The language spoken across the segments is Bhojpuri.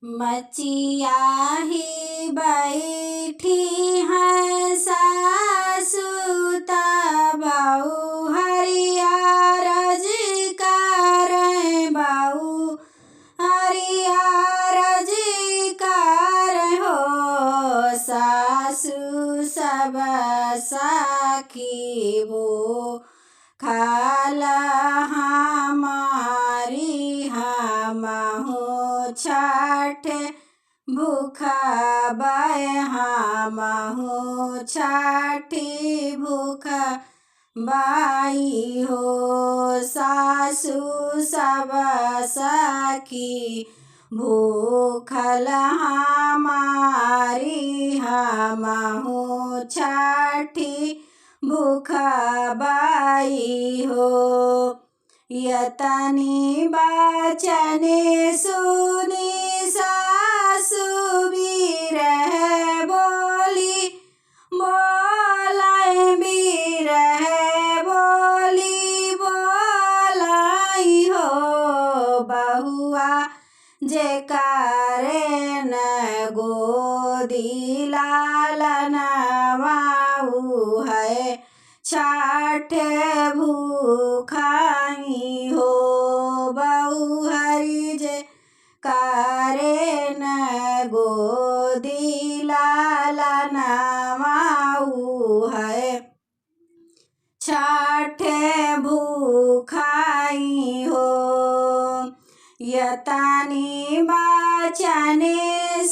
मचिया ही बैठी है सासु तबऊ हरिया रज कर बऊ हरिया रज कर हो सासु सब साखी वो खाला हमारी हमहु छठ भूखा बाय हमहु छठी भूखा बाई हो सासु सब सखी भूखल हमारी हमहु छठी भूखा बाई हो यतनी बचन सुनी सासु बीर बोली बोलाई बीर बोली बोलाई हो बहुआ जे करे न गोदी लालन वाऊ है छठ भूखाई हो बहु हरि जे करे न गोदी लालन वाऊ है छठ भूखाई हो यतनी बचन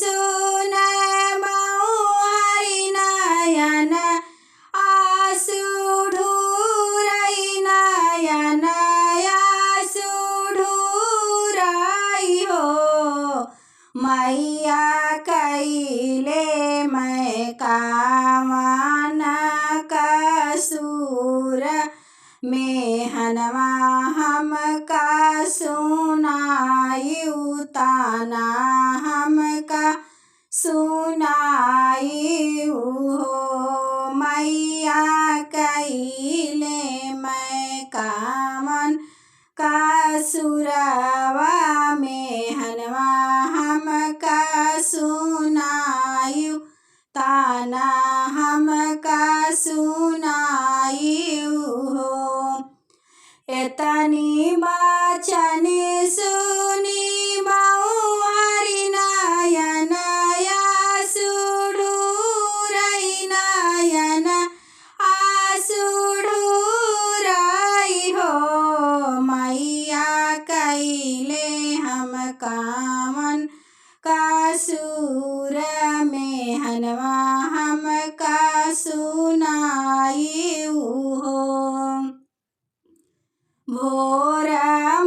सुन बहु हरि नयन आसु ढूरई नयन आसु ढूरई हो मैया कैले मैं कामन कसूर में हनवा हमका सुनाई ताना हमका सुनाई हो मैया कैले मैं कामन का सुरवा में हनवा हमका सुनाई ताना हमका सुनाई हो एतनी बचन सुनी बहु हरि नयन आसु ढूरई नयन आसु ढूरई हो मैया कैले हम कामन कसूर में हनवा हमका सुनाई हो भोर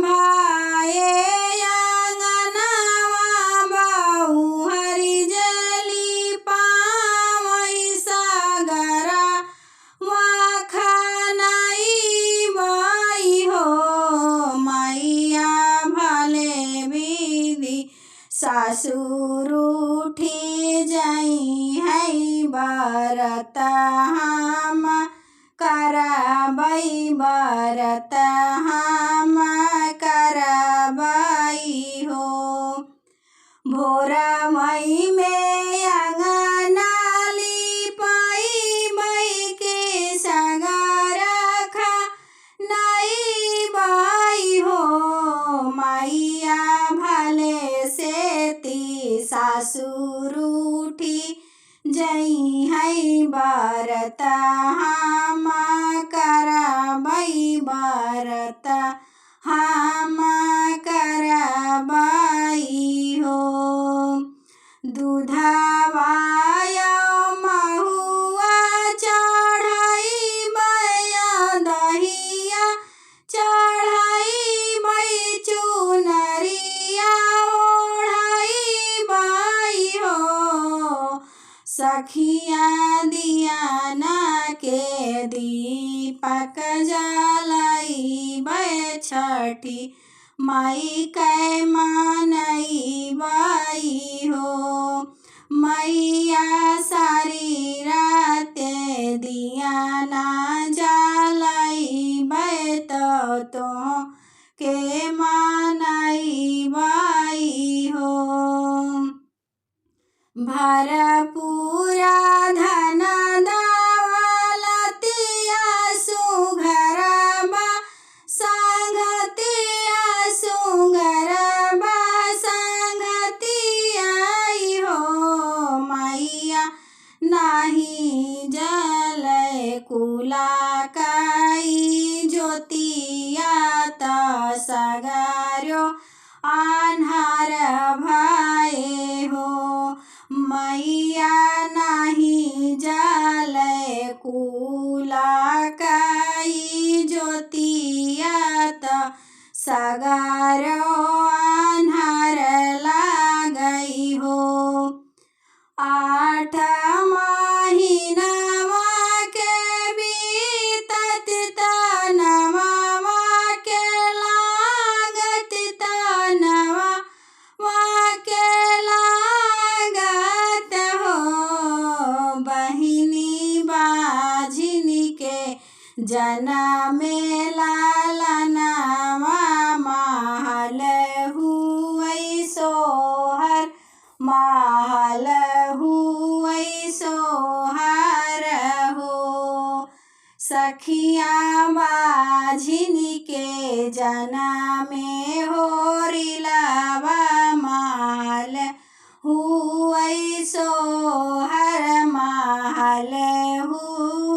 भाए आंगनवा बहु हरि जली पावई सागरा वाखनाई बाई हो मैया भले विधि सासुर उठी जाई है बरत हम करबई बरत हम करबई हो भोरा मई में अंगनाली पाई मई के सगरा खा नई बाई हो मैया भले से ती सासुर उठी जई है बरत हम करबई बरत हम करबई हो दूधवाय महुआ चढ़ाई बया दहिया चढ़ाई बई चुनरिया ओढ़ाई बाई हो सखिया दियाना के दीपक जलाई बै छठी माई कै मानई बाई हो मैया सारी रात दियाना जलाई बै तो के मानई बाई हो। भरपूरा धन दौलतिया सुघर बा संगतिया सुघर बा संगतिया हो मैया नाही जलय कुला काई ज्योतिया त सगार्यो आन्हार भाए हो मैया नाही जलय कुला काई ज्योतिया त सगार्यो आन्हार लागई हो 8 महीनवा के बीतत तनवा के लागत तनवा के लागत हो बहिनी बाझिनी के जनमे लालनवा महल हुई सोहर महल हुई सोहर हो सखिया बाझिनी के जनमे होरिलवा महल हुई सोहर महल हुई